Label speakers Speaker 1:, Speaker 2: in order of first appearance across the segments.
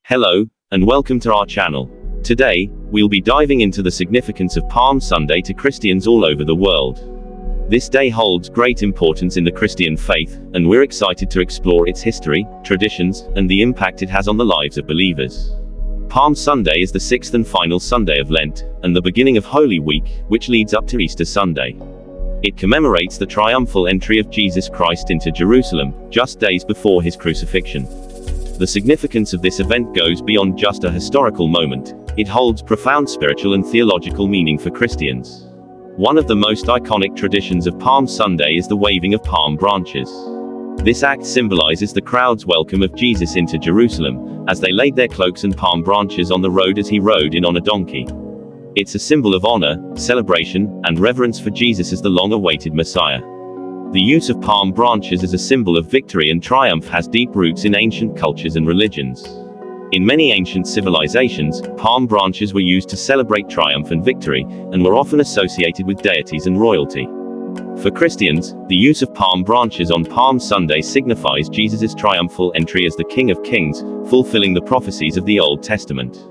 Speaker 1: Hello, and welcome to our channel. Today, we'll be diving into the significance of Palm Sunday to Christians all over the world. This day holds great importance in the Christian faith, and we're excited to explore its history, traditions, and the impact it has on the lives of believers. Palm Sunday is the sixth and final Sunday of Lent, and the beginning of Holyweek, which leads up to Easter Sunday. It commemorates the triumphal entry of Jesus Christ into Jerusalem, just days before his crucifixion. The significance of this event goes beyond just a historical moment. It holds profound spiritual and theological meaning for Christians. One of the most iconic traditions of Palm Sunday is the waving of palm branches. This act symbolizes the crowd's welcome of Jesus into Jerusalem, as they laid their cloaks and palm branches on the road as he rode in on a donkey. It's a symbol of honor, celebration, and reverence for Jesus as the long-awaited Messiah. The use of palm branches as a symbol of victory and triumph has deep roots in ancient cultures and religions. In many ancient civilizations, palm branches were used to celebrate triumph and victory, and were often associated with deities and royalty. For Christians, the use of palm branches on Palm Sunday signifies Jesus' triumphal entry as the King of Kings, fulfilling the prophecies of the Old Testament.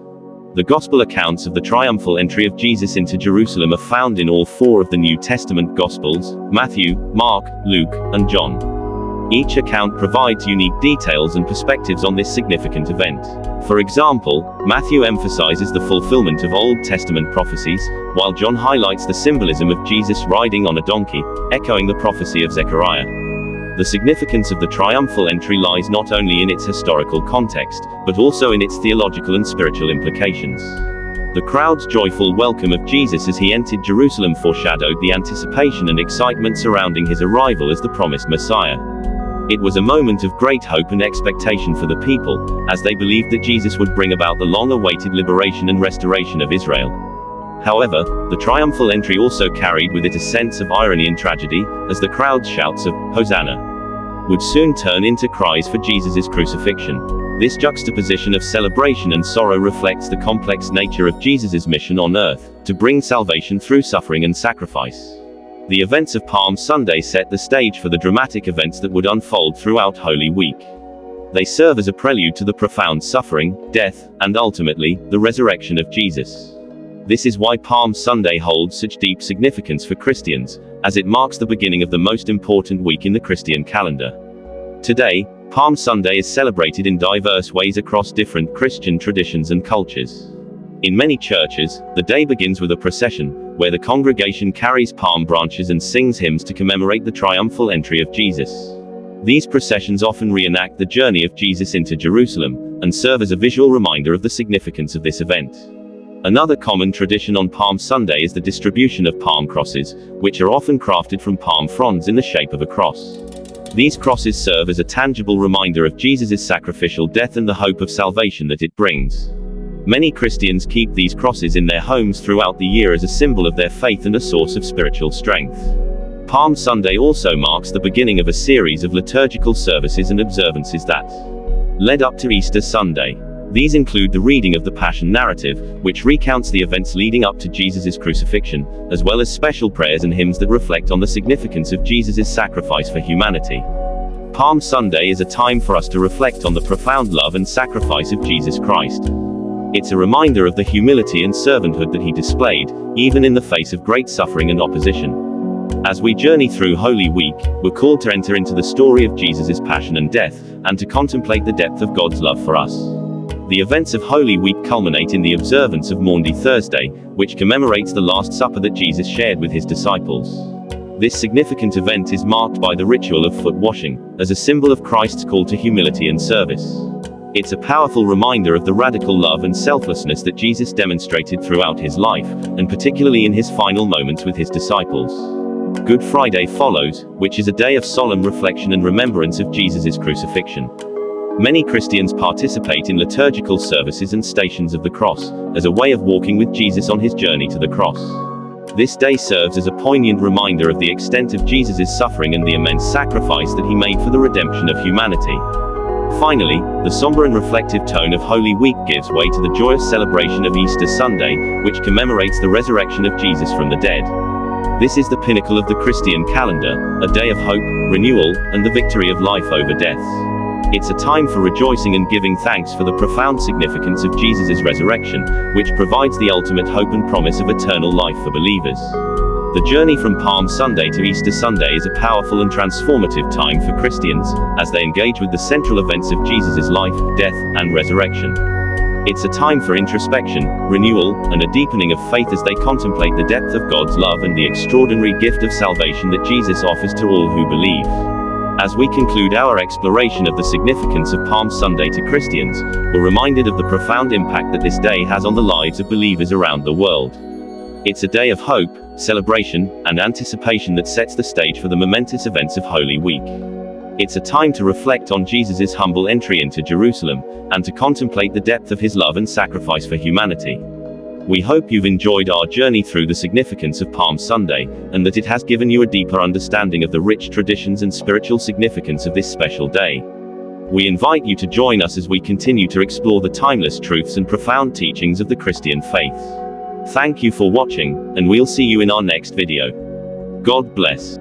Speaker 1: The Gospel accounts of the triumphal entry of Jesus into Jerusalem are found in all four of the New Testament Gospels: Matthew, Mark, Luke, and John. Each account provides unique details and perspectives on this significant event. For example, Matthew emphasizes the fulfillment of Old Testament prophecies, while John highlights the symbolism of Jesus riding on a donkey, echoing the prophecy of Zechariah. The significance of the triumphal entry lies not only in its historical context, but also in its theological and spiritual implications. The crowd's joyful welcome of Jesus as he entered Jerusalem foreshadowed the anticipation and excitement surrounding his arrival as the promised Messiah. It was a moment of great hope and expectation for the people, as they believed that Jesus would bring about the long-awaited liberation and restoration of Israel. However, the triumphal entry also carried with it a sense of irony and tragedy, as the crowd's shouts of "Hosanna" would soon turn into cries for Jesus' crucifixion. This juxtaposition of celebration and sorrow reflects the complex nature of Jesus' mission on earth, to bring salvation through suffering and sacrifice. The events of Palm Sunday set the stage for the dramatic events that would unfold throughout Holy Week. They serve as a prelude to the profound suffering, death, and ultimately, the resurrection of Jesus. This is why Palm Sunday holds such deep significance for Christians, as it marks the beginning of the most important week in the Christian calendar. Today, Palm Sunday is celebrated in diverse ways across different Christian traditions and cultures. In many churches, the day begins with a procession, where the congregation carries palm branches and sings hymns to commemorate the triumphal entry of Jesus. These processions often reenact the journey of Jesus into Jerusalem, and serve as a visual reminder of the significance of this event. Another common tradition on Palm Sunday is the distribution of palm crosses, which are often crafted from palm fronds in the shape of a cross. These crosses serve as a tangible reminder of Jesus' sacrificial death and the hope of salvation that it brings. Many Christians keep these crosses in their homes throughout the year as a symbol of their faith and a source of spiritual strength. Palm Sunday also marks the beginning of a series of liturgical services and observances that led up to Easter Sunday. These include the reading of the Passion narrative, which recounts the events leading up to Jesus' crucifixion, as well as special prayers and hymns that reflect on the significance of Jesus' sacrifice for humanity. Palm Sunday is a time for us to reflect on the profound love and sacrifice of Jesus Christ. It's a reminder of the humility and servanthood that he displayed, even in the face of great suffering and opposition. As we journey through Holy Week, we're called to enter into the story of Jesus' passion and death, and to contemplate the depth of God's love for us. The events of Holy Week culminate in the observance of Maundy Thursday, which commemorates the Last Supper that Jesus shared with his disciples. This significant event is marked by the ritual of foot washing, as a symbol of Christ's call to humility and service. It's a powerful reminder of the radical love and selflessness that Jesus demonstrated throughout his life, and particularly in his final moments with his disciples. Good Friday follows, which is a day of solemn reflection and remembrance of Jesus' crucifixion. Many Christians participate in liturgical services and Stations of the Cross, as a way of walking with Jesus on his journey to the cross. This day serves as a poignant reminder of the extent of Jesus' suffering and the immense sacrifice that he made for the redemption of humanity. Finally, the somber and reflective tone of Holy Week gives way to the joyous celebration of Easter Sunday, which commemorates the resurrection of Jesus from the dead. This is the pinnacle of the Christian calendar, a day of hope, renewal, and the victory of life over death. It's a time for rejoicing and giving thanks for the profound significance of Jesus' resurrection, which provides the ultimate hope and promise of eternal life for believers. The journey from Palm Sunday to Easter Sunday is a powerful and transformative time for Christians, as they engage with the central events of Jesus' life, death, and resurrection. It's a time for introspection, renewal, and a deepening of faith as they contemplate the depth of God's love and the extraordinary gift of salvation that Jesus offers to all who believe. As we conclude our exploration of the significance of Palm Sunday to Christians, we're reminded of the profound impact that this day has on the lives of believers around the world. It's a day of hope, celebration, and anticipation that sets the stage for the momentous events of Holy Week. It's a time to reflect on Jesus' humble entry into Jerusalem, and to contemplate the depth of his love and sacrifice for humanity. We hope you've enjoyed our journey through the significance of Palm Sunday, and that it has given you a deeper understanding of the rich traditions and spiritual significance of this special day. We invite you to join us as we continue to explore the timeless truths and profound teachings of the Christian faith. Thank you for watching, and we'll see you in our next video. God bless.